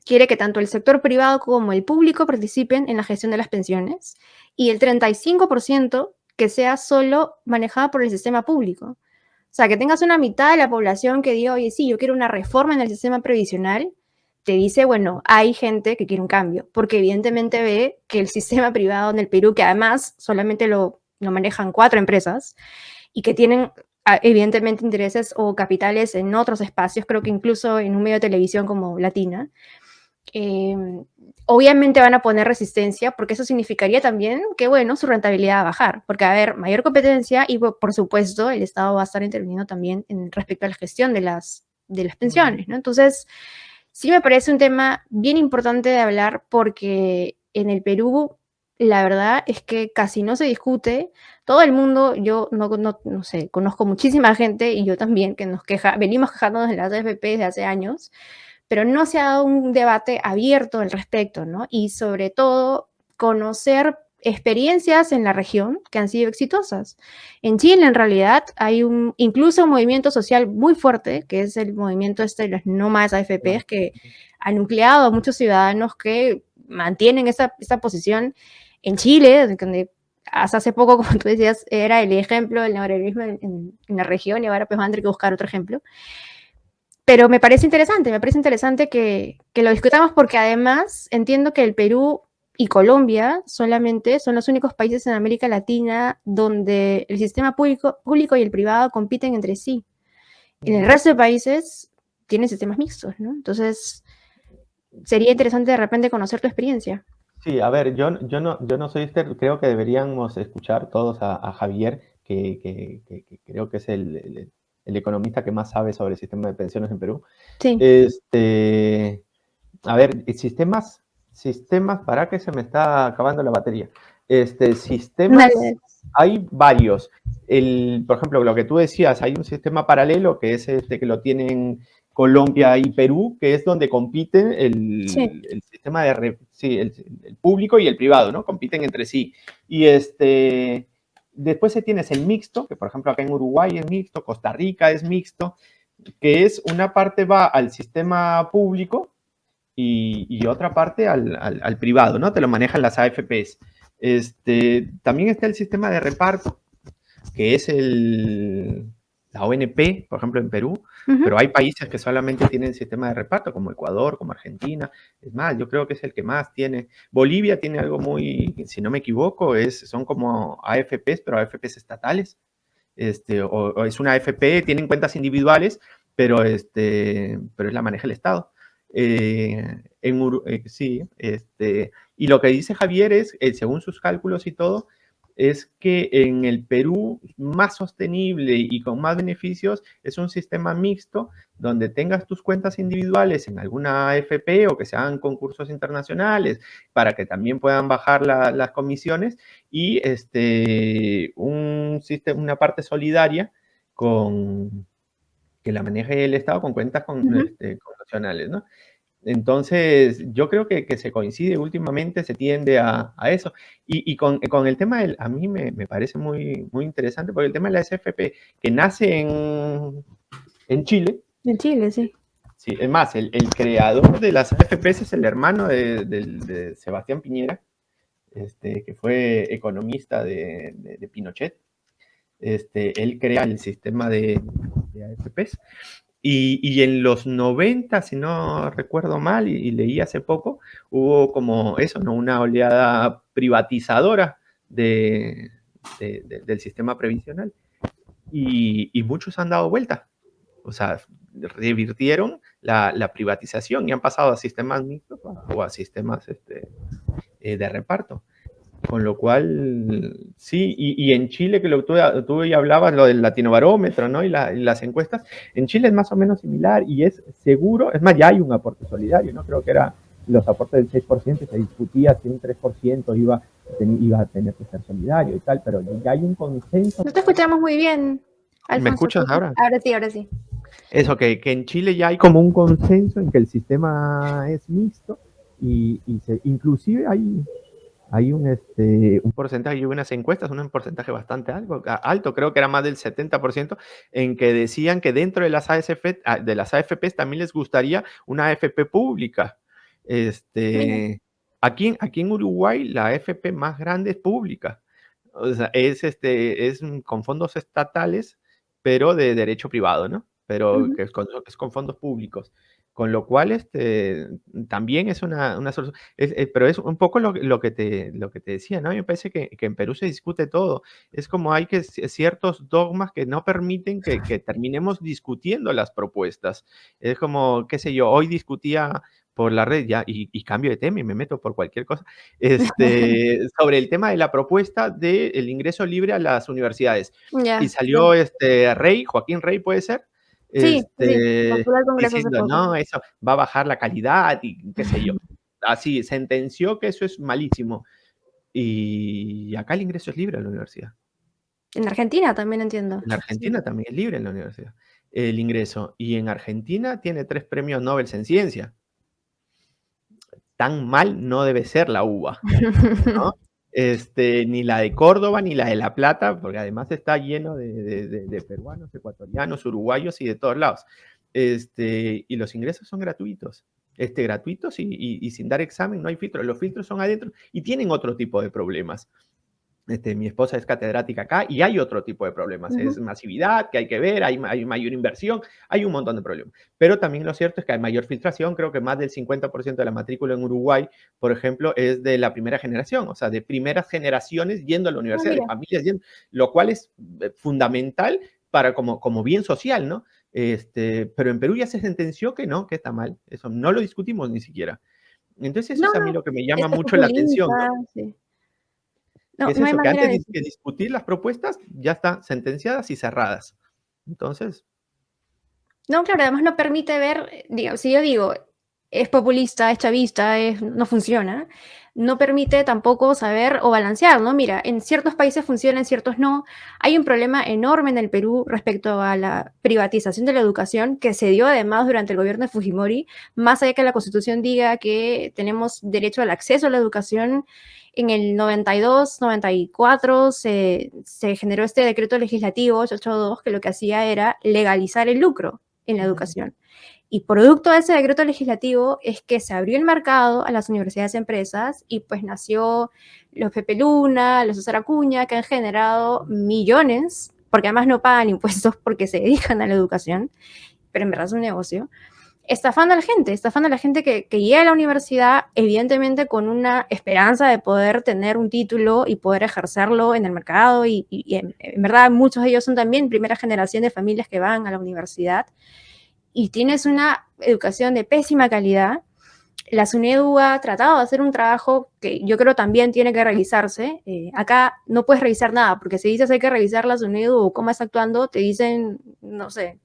quiere que tanto el sector privado como el público participen en la gestión de las pensiones y el 35% que sea solo manejada por el sistema público. O sea, que tengas una mitad de la población que diga, oye, sí, yo quiero una reforma en el sistema previsional, te dice, bueno, hay gente que quiere un cambio, porque evidentemente ve que el sistema privado en el Perú, que además solamente lo manejan 4 empresas y que tienen evidentemente intereses o capitales en otros espacios, creo que incluso en un medio de televisión como Latina, eh, obviamente van a poner resistencia porque eso significaría también que, bueno, su rentabilidad va a bajar, porque va a haber mayor competencia y, por supuesto, el Estado va a estar interviniendo también respecto a la gestión de las pensiones, ¿no? Entonces, sí me parece un tema bien importante de hablar porque en el Perú la verdad es que casi no se discute. Todo el mundo, yo no sé, conozco muchísima gente y yo también que venimos quejándonos de las AFP desde hace años, pero no se ha dado un debate abierto al respecto, ¿no? Y sobre todo, conocer experiencias en la región que han sido exitosas. En Chile, en realidad, hay incluso un movimiento social muy fuerte, que es el movimiento de los no más AFPs, que ha nucleado a muchos ciudadanos que mantienen esa posición en Chile, donde hasta hace poco, como tú decías, era el ejemplo del neoliberalismo en la región y ahora pues van a tener que buscar otro ejemplo. Pero me parece interesante que lo discutamos porque además entiendo que el Perú y Colombia solamente son los únicos países en América Latina donde el sistema público y el privado compiten entre sí. En el Ujú. resto de países tienen sistemas mixtos, ¿no? Entonces, sería interesante de repente conocer tu experiencia. Sí, a ver, yo no soy creo que deberíamos escuchar todos a Javier, que creo que es el economista que más sabe sobre el sistema de pensiones en Perú. Sí. Este, a ver, sistemas, para que se me está acabando la batería. Sistemas, Dale. hay varios. Por ejemplo, lo que tú decías, hay un sistema paralelo que es que lo tienen Colombia y Perú, que es donde compiten Sí. el sistema sí, el público y el privado, ¿no? Compiten entre sí. Y después tienes el mixto, que por ejemplo acá en Uruguay es mixto, Costa Rica es mixto, que es una parte va al sistema público y otra parte al privado, ¿no? Te lo manejan las AFPs. También está el sistema de reparto, que es la ONP, por ejemplo, en Perú, Ujú. pero hay países que solamente tienen sistema de reparto, como Ecuador, como Argentina. Es más, yo creo que es el que más tiene. Bolivia tiene algo muy, si no me equivoco, son como AFPs, pero AFPs estatales. O es una AFP, tienen cuentas individuales, pero es la maneja el Estado. Sí, y lo que dice Javier es, según sus cálculos y todo, es que en el Perú más sostenible y con más beneficios es un sistema mixto donde tengas tus cuentas individuales en alguna AFP o que se hagan concursos internacionales para que también puedan bajar las comisiones y una parte solidaria con que la maneje el Estado con cuentas Ujú. nacionales, ¿no? Entonces, yo creo que se coincide últimamente, se tiende a eso. Y con el tema a mí me parece muy, muy interesante, porque el tema de la SFP, que nace en Chile, En Chile, sí. sí, es más, el creador de las AFPs es el hermano de Sebastián Piñera, que fue economista de Pinochet. Él crea el sistema de AFPs. Y en los 90, si no recuerdo mal, y leí hace poco, hubo como eso, ¿no? Una oleada privatizadora del sistema previsional. Y muchos han dado vuelta. O sea, revirtieron la privatización y han pasado a sistemas mixtos o a sistemas de reparto. Con lo cual, sí, y en Chile, que tú ya hablabas, lo del latinobarómetro, ¿no? Y las encuestas, en Chile es más o menos similar y es seguro, es más, ya hay un aporte solidario, ¿no? Creo que era los aportes del 6%, se discutía si un 3% iba a tener que ser solidario y tal, pero ya hay un consenso. No te escuchamos muy bien, ¿Me Alfonso. escuchas ahora? Ahora sí, ahora sí. Eso, que en Chile ya hay como un consenso en que el sistema es mixto inclusive hay un porcentaje y unas encuestas, un porcentaje bastante alto, creo que era más del 70%, en que decían que dentro de las AFPs también les gustaría una AFP pública. Mira. Aquí en Uruguay la AFP más grande es pública. O sea, es con fondos estatales, pero de derecho privado, ¿no? Pero Ujú. que es con fondos públicos. Con lo cual, también es una solución. Pero es un poco lo que te decía, ¿no? A mí me parece que en Perú se discute todo. Es como hay ciertos dogmas que no permiten que terminemos discutiendo las propuestas. Es como, qué sé yo, hoy discutía por la red ya y cambio de tema y me meto por cualquier cosa, sobre el tema de la propuesta del ingreso libre a las universidades. Y Ya, salió sí. Joaquín Rey, ¿puede ser? Sí, sí, postuló al Congreso hace Diciendo, poco. no, eso va a bajar la calidad y qué sé yo. Así, sentenció que eso es malísimo. Y acá el ingreso es libre a la universidad. En Argentina también entiendo. En Sí. Argentina también es libre en la universidad el ingreso. Y en Argentina tiene 3 premios Nobel en ciencia. Tan mal no debe ser la UBA, ¿no? Ni la de Córdoba ni la de La Plata, porque además está lleno de peruanos, ecuatorianos, uruguayos y de todos lados. Y los ingresos son gratuitos. Gratuitos y sin dar examen, no hay filtros. Los filtros son adentro y tienen otro tipo de problemas. Mi esposa es catedrática acá y hay otro tipo de problemas. Es Ujú. masividad que hay que ver, hay mayor inversión, hay un montón de problemas. Pero también lo cierto es que hay mayor filtración. Creo que más del 50% de la matrícula en Uruguay, por ejemplo, es de la primera generación, o sea, de primeras generaciones yendo a la Ah, universidad, de mira. familias yendo, lo cual es fundamental para como bien social, ¿no? Pero en Perú ya se sentenció que no, que está mal. Eso no lo discutimos ni siquiera. Entonces, eso No, es a mí no, lo que me llama se mucho la atención, populiza, ¿no? sí. Que No, es no hay eso, que manera antes de de discutir las propuestas ya están sentenciadas y cerradas. Entonces, no, claro, además no permite ver, digamos, si yo digo, es populista, es chavista, no funciona, no permite tampoco saber o balancear, ¿no? Mira, en ciertos países funciona, en ciertos no. Hay un problema enorme en el Perú respecto a la privatización de la educación que se dio además durante el gobierno de Fujimori, más allá que la Constitución diga que tenemos derecho al acceso a la educación. En el 92, 94 se generó este decreto legislativo 882 que lo que hacía era legalizar el lucro en la Ujú, educación. Y producto de ese decreto legislativo es que se abrió el mercado a las universidades y empresas y pues nació los Pepe Luna, los César Acuña, que han generado millones, porque además no pagan impuestos porque se dedican a la educación, pero en verdad es un negocio, estafando a la gente que llega a la universidad, evidentemente con una esperanza de poder tener un título y poder ejercerlo en el mercado y en verdad muchos de ellos son también primera generación de familias que van a la universidad y tienes una educación de pésima calidad. La SUNEDU ha tratado de hacer un trabajo que yo creo también tiene que revisarse. Acá no puedes revisar nada, porque si dices hay que revisar la SUNEDU o cómo está actuando, te dicen, no sé,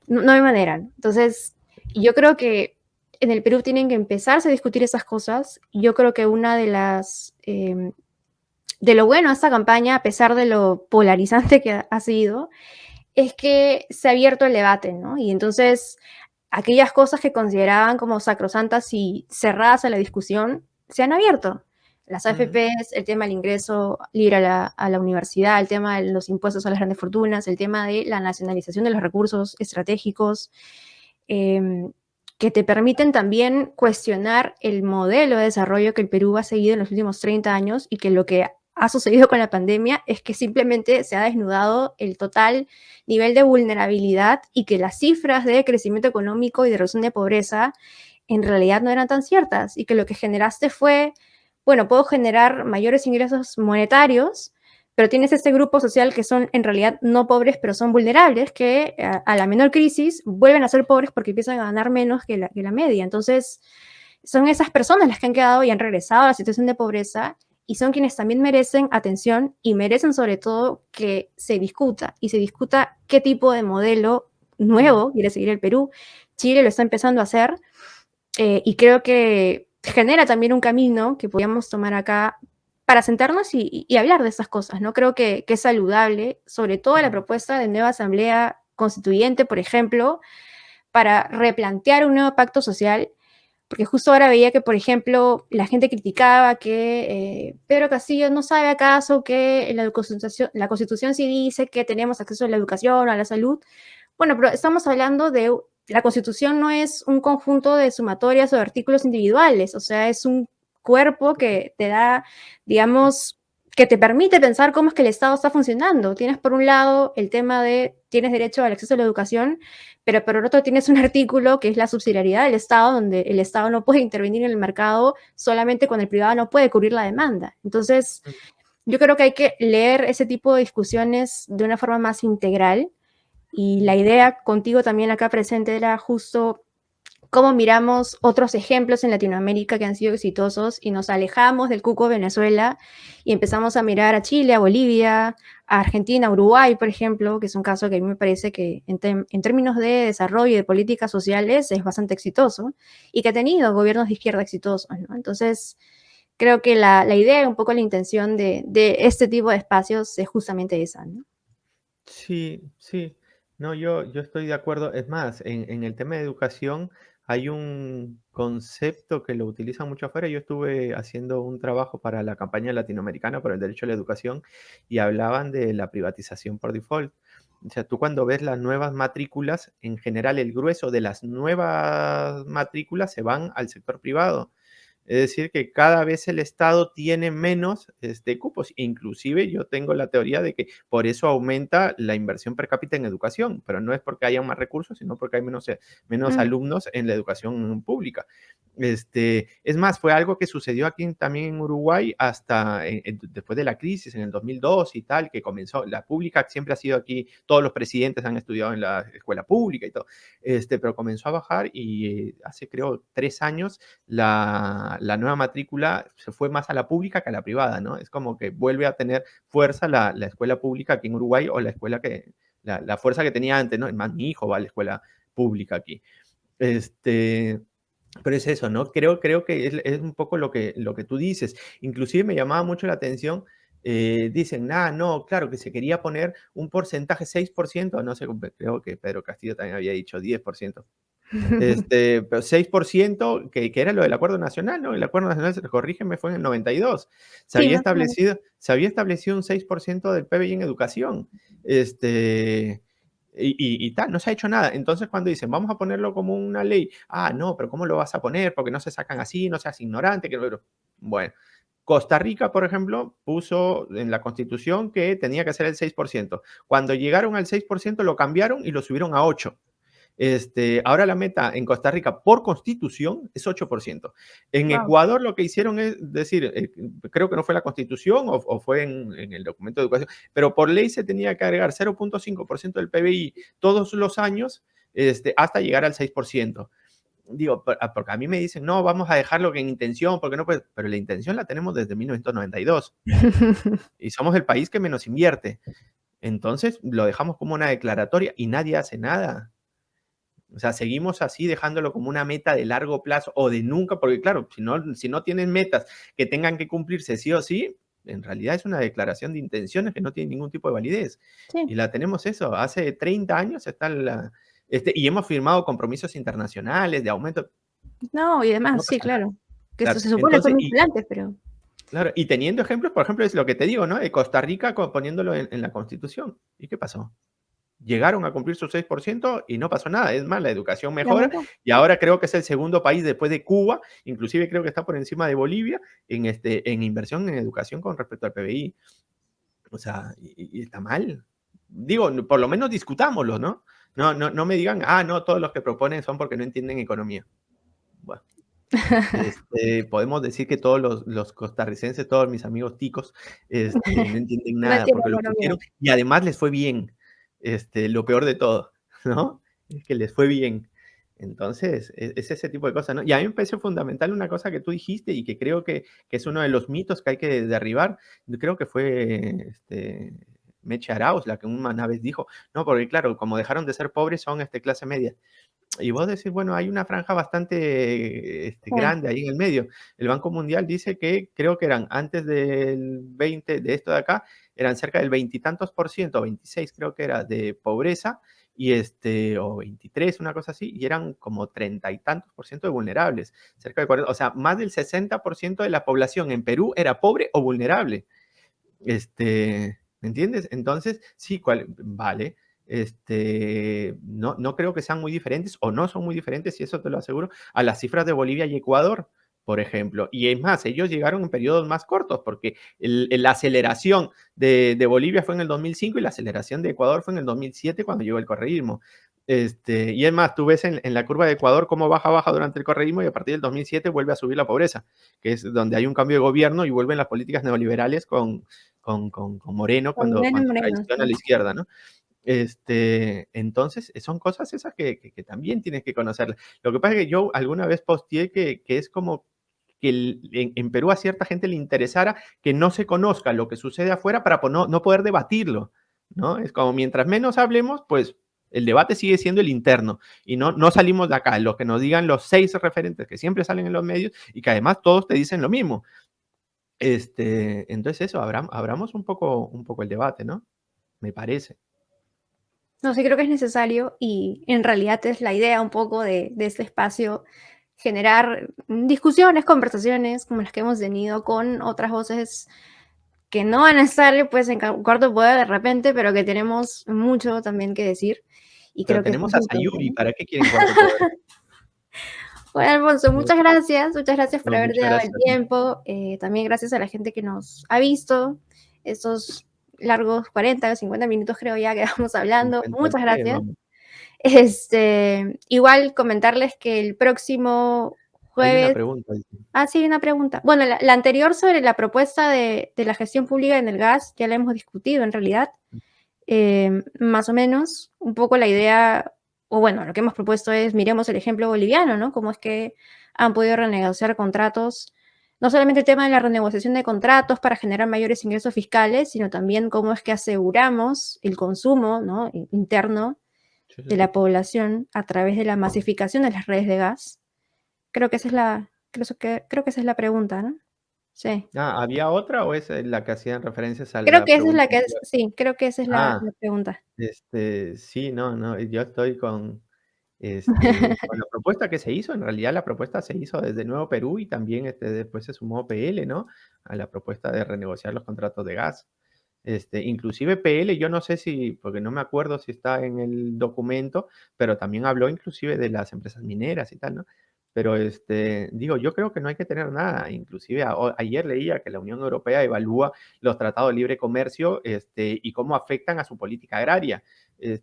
no hay manera. Entonces, yo creo que en el Perú tienen que empezarse a discutir esas cosas. Yo creo que una de las... de lo bueno de esta campaña, a pesar de lo polarizante que ha sido, es que se ha abierto el debate, ¿no? Y entonces aquellas cosas que consideraban como sacrosantas y cerradas a la discusión se han abierto. Las ujú. AFPs, el tema del ingreso libre a la universidad, el tema de los impuestos a las grandes fortunas, el tema de la nacionalización de los recursos estratégicos, eh, que te permiten también cuestionar el modelo de desarrollo que el Perú ha seguido en los últimos 30 años y que lo que ha sucedido con la pandemia es que simplemente se ha desnudado el total nivel de vulnerabilidad y que las cifras de crecimiento económico y de reducción de pobreza en realidad no eran tan ciertas y que lo que generaste fue, bueno, puedo generar mayores ingresos monetarios, pero tienes este grupo social que son en realidad no pobres, pero son vulnerables, que a la menor crisis vuelven a ser pobres porque empiezan a ganar menos que la media. Entonces, son esas personas las que han quedado y han regresado a la situación de pobreza y son quienes también merecen atención y merecen sobre todo que se discuta y se discuta qué tipo de modelo Mm. nuevo quiere seguir el Perú. Chile lo está empezando a hacer y creo que genera también un camino que podríamos tomar acá para sentarnos y hablar de estas cosas, ¿no? Creo que es saludable, sobre todo la Mm. propuesta de nueva asamblea constituyente, por ejemplo, para replantear un nuevo pacto social, porque justo ahora veía que, por ejemplo, la gente criticaba que Pedro Castillo no sabe acaso que la Constitución sí dice que tenemos acceso a la educación, a la salud. Bueno, pero estamos hablando de, la Constitución no es un conjunto de sumatorias o de artículos individuales, o sea, es un cuerpo que te da, digamos, que te permite pensar cómo es que el Estado está funcionando. Tienes por un lado el tema de, tienes derecho al acceso a la educación, pero por otro tienes un artículo que es la subsidiariedad del Estado, donde el Estado no puede intervenir en el mercado solamente cuando el privado no puede cubrir la demanda. Entonces, yo creo que hay que leer ese tipo de discusiones de una forma más integral y la idea contigo también acá presente era justo cómo miramos otros ejemplos en Latinoamérica que han sido exitosos y nos alejamos del cuco Venezuela y empezamos a mirar a Chile, a Bolivia, a Argentina, a Uruguay, por ejemplo, que es un caso que a mí me parece que en términos de desarrollo y de políticas sociales es bastante exitoso y que ha tenido gobiernos de izquierda exitosos, ¿no? Entonces, creo que la idea, un poco la intención de este tipo de espacios es justamente esa, ¿no? Sí, sí. No, yo estoy de acuerdo. Es más, en el tema de educación hay un concepto que lo utilizan mucho afuera. Yo estuve haciendo un trabajo para la campaña latinoamericana por el derecho a la educación y hablaban de la privatización por default. O sea, tú cuando ves las nuevas matrículas, en general el grueso de las nuevas matrículas se van al sector privado. Es decir, que cada vez el Estado tiene menos cupos. Inclusive yo tengo la teoría de que por eso aumenta la inversión per cápita en educación, pero no es porque haya más recursos, sino porque hay menos Mm. alumnos en la educación pública. Es más, fue algo que sucedió aquí también en Uruguay hasta después de la crisis en el 2002 y tal, que comenzó. La pública siempre ha sido aquí, todos los presidentes han estudiado en la escuela pública y todo, pero comenzó a bajar y hace creo 3 años la nueva matrícula se fue más a la pública que a la privada, ¿no? Es como que vuelve a tener fuerza la escuela pública aquí en Uruguay o la escuela la fuerza que tenía antes, ¿no? Es más, mi hijo va a la escuela pública aquí. Este, Pero es eso, ¿no? Creo que es un poco lo que tú dices. Inclusive me llamaba mucho la atención, dicen, no, claro, que se quería poner un porcentaje 6%, no sé, creo que Pedro Castillo también había dicho 10%. Pero 6% que era lo del Acuerdo Nacional, ¿no? El Acuerdo Nacional, corrígeme, fue en el 92. Sí, más o menos. Se había establecido un 6% del PBI en educación. Este, y tal, no se ha hecho nada. Entonces, cuando dicen, vamos a ponerlo como una ley, no, pero ¿cómo lo vas a poner? Porque no se sacan así, no seas ignorante. Bueno, Costa Rica, por ejemplo, puso en la Constitución que tenía que ser el 6%. Cuando llegaron al 6% lo cambiaron y lo subieron a 8%. Ahora la meta en Costa Rica por constitución es 8%. En Wow. Ecuador lo que hicieron es decir, creo que no fue la constitución o fue en el documento de educación, pero por ley se tenía que agregar 0.5% del PBI todos los años hasta llegar al 6%. Digo, porque a mí me dicen, no, vamos a dejarlo en intención, porque no puede, pero la intención la tenemos desde 1992 y somos el país que menos invierte. Entonces lo dejamos como una declaratoria y nadie hace nada. O sea, seguimos así dejándolo como una meta de largo plazo o de nunca, porque claro, si no tienen metas que tengan que cumplirse sí o sí, en realidad es una declaración de intenciones que no tiene ningún tipo de validez. Sí. Y la tenemos eso, hace 30 años está y hemos firmado compromisos internacionales de aumento, No, y no demás, sí, pasa nada. claro. Que eso Claro, se supone entonces, son vinculantes, pero claro, y teniendo ejemplos, por ejemplo, es lo que te digo, ¿no? De Costa Rica poniéndolo en la Constitución. ¿Y qué pasó? Llegaron a cumplir su 6% y no pasó nada. Es más, la educación ya mejora mejor. y ahora creo que es el segundo país después de Cuba, inclusive creo que está por encima de Bolivia en inversión en educación con respecto al PBI. O sea, y está mal. Digo, por lo menos discutámoslo, ¿no? No me digan, no, todos los que proponen son porque no entienden economía. Bueno, podemos decir que todos los costarricenses, todos mis amigos ticos, no entienden No nada entiendo porque lo economía. pusieron y además les fue bien. Lo peor de todo, ¿no? Es que les fue bien. Entonces, es ese tipo de cosas, ¿no? Y a mí me parece fundamental una cosa que tú dijiste y que creo que es uno de los mitos que hay que derribar. Yo creo que fue Meche Arauz la que una vez dijo, no, porque claro, como dejaron de ser pobres, son clase media. Y vos decís, bueno, hay una franja bastante Sí. grande ahí en el medio. El Banco Mundial dice que creo que eran antes del 20, de esto de acá, eran cerca del veintitantos por ciento, 26 creo que era, de pobreza, o 23, una cosa así, y eran como 30 y tantos por ciento de vulnerables, cerca de 40, o sea, más del 60% de la población en Perú era pobre o vulnerable. ¿Me entiendes? Entonces, sí, vale. No creo que sean muy diferentes o no son muy diferentes, y eso te lo aseguro, a las cifras de Bolivia y Ecuador, por ejemplo. Y es más, ellos llegaron en periodos más cortos, porque la aceleración de Bolivia fue en el 2005 y la aceleración de Ecuador fue en el 2007 cuando llegó el correísmo. Y es más, tú ves en la curva de Ecuador cómo baja durante el correísmo y a partir del 2007 vuelve a subir la pobreza, que es donde hay un cambio de gobierno y vuelven las políticas neoliberales con Moreno Con cuando, Lenin cuando Moreno, traiciona a sí. la izquierda, ¿no? Entonces, son cosas esas que también tienes que conocer. Lo que pasa es que yo alguna vez posteé que es como que en Perú a cierta gente le interesara que no se conozca lo que sucede afuera para no poder debatirlo, ¿no? Es como mientras menos hablemos, pues el debate sigue siendo el interno y no salimos de acá, lo que nos digan los 6 referentes que siempre salen en los medios y que además todos te dicen lo mismo. Entonces eso, abramos un poco el debate, ¿no? Me parece. No, sí creo que es necesario y en realidad es la idea un poco de este espacio, generar discusiones, conversaciones como las que hemos tenido con otras voces que no van a estar pues en cuarto poder de repente, pero que tenemos mucho también que decir y Pero creo que eso tenemos es a importante, Sayuri, ¿no? ¿para qué quieren cuarto poder? Bueno, Alfonso, muchas gracias por No, haberte muchas dado el gracias a ti. tiempo, también gracias a la gente que nos ha visto estos largos 40 o 50 minutos creo ya que vamos hablando, 50 muchas tres, gracias. vamos. Igual comentarles que el próximo Hay una jueves pregunta, dice. sí, una pregunta. Bueno, la anterior sobre la propuesta de la gestión pública en el gas, ya la hemos discutido en realidad, más o menos, un poco la idea, o bueno, lo que hemos propuesto es miremos el ejemplo boliviano, ¿no? Cómo es que han podido renegociar contratos, no solamente el tema de la renegociación de contratos para generar mayores ingresos fiscales, sino también cómo es que aseguramos el consumo, ¿no? Interno Sí, sí, de sí. la población a través de la masificación de las redes de gas. Creo que esa es la creo que esa es la pregunta, ¿no? Sí. Ah, ¿había otra o esa es la que hacían referencias a Creo la que esa es pregunta la que es anterior? sí, creo que esa es la Ah, la pregunta. sí, no, no, yo estoy con la propuesta que se hizo. En realidad, la propuesta se hizo desde Nuevo Perú y también, después se sumó PL, ¿no? A la propuesta de renegociar los contratos de gas. Inclusive PL, yo no sé si, porque no me acuerdo si está en el documento, pero también habló inclusive de las empresas mineras y tal, ¿no? Pero, digo, yo creo que no hay que tener nada. Inclusive ayer leía que la Unión Europea evalúa los tratados de libre comercio, y cómo afectan a su política agraria.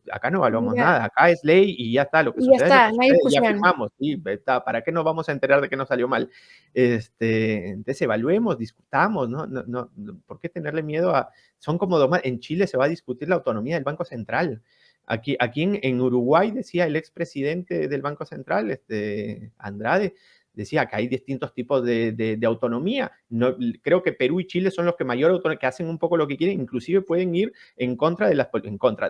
Acá no evaluamos Ya, nada, acá es ley y ya está, lo que y ya sucede es lo está, que no hay sucede, ya discusión. firmamos, sí, está, ¿para qué nos vamos a enterar de que nos salió mal? Entonces evaluemos, discutamos, ¿no? ¿Por qué tenerle miedo a, son como dogmas? En Chile se va a discutir la autonomía del Banco Central. Aquí en Uruguay decía el expresidente del Banco Central, Andrade, decía que hay distintos tipos de autonomía. No, creo que Perú y Chile son los que mayor autonomía, que hacen un poco lo que quieren, inclusive pueden ir en contra de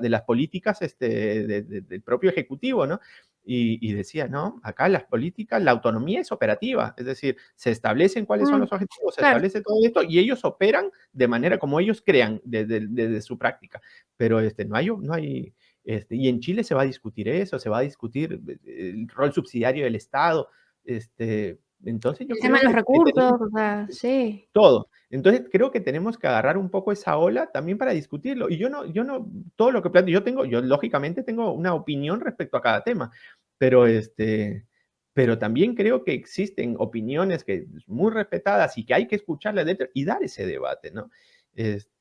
las políticas del propio Ejecutivo, ¿no? Y decía, no, acá las políticas, la autonomía es operativa, es decir, se establecen cuáles son Mm, los objetivos, se claro. establece todo esto y ellos operan de manera como ellos crean desde su práctica. Pero no hay, y en Chile se va a discutir eso, se va a discutir el rol subsidiario del Estado. Entonces yo El tema creo de los que tenemos recursos, o sea, sí. todo. Entonces creo que tenemos que agarrar un poco esa ola también para discutirlo. Y yo no, todo lo que planteo, yo lógicamente tengo una opinión respecto a cada tema, pero pero también creo que existen opiniones que muy respetadas y que hay que escucharlas dentro y dar ese debate, ¿no?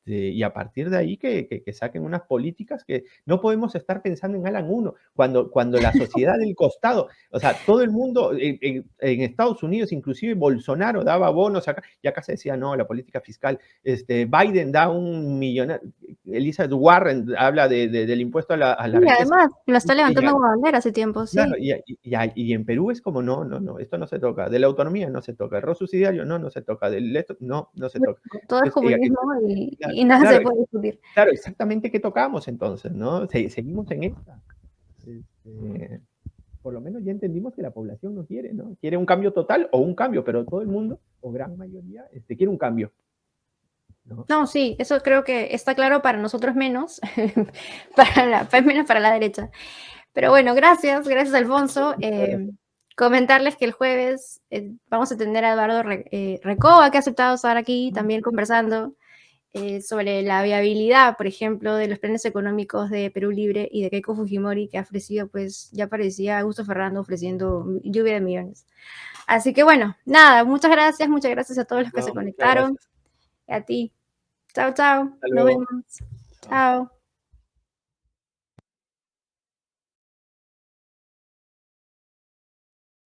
Y a partir de ahí que saquen unas políticas que no podemos estar pensando en Alan 1, cuando la sociedad del costado, o sea, todo el mundo en Estados Unidos, inclusive Bolsonaro daba bonos acá, y acá se decía, no, la política fiscal, Biden da un millonario, Elizabeth Warren habla del impuesto a la Y riqueza. además, lo está Y ya, levantando como bandera hace tiempo, claro, sí. y en Perú es como, no, no, no, esto no se toca, de la autonomía no se toca, el rol subsidiario no, no se toca, del esto, no, no se toca. Todo es Entonces, comunismo y claro, y nada se claro, puede discutir. claro, exactamente qué tocamos entonces, ¿no? Seguimos en esta. Por lo menos ya entendimos que la población no quiere, ¿no? Quiere un cambio total o un cambio, pero todo el mundo, o gran mayoría, quiere un cambio, ¿no? No, sí, eso creo que está claro para nosotros menos, para la pues, menos para la derecha. Pero bueno, gracias, Alfonso. Muchas gracias. Comentarles que el jueves, vamos a tener a Eduardo Recoba, que ha aceptado estar aquí también conversando, sobre la viabilidad, por ejemplo, de los planes económicos de Perú Libre y de Keiko Fujimori, que ha ofrecido, pues, ya parecía Augusto Fernando ofreciendo lluvia de millones. Así que bueno, nada, muchas gracias a todos los que se No, muchas conectaron, gracias. y a ti. Chao, chao, Hasta nos luego. vemos. Chao. Chao.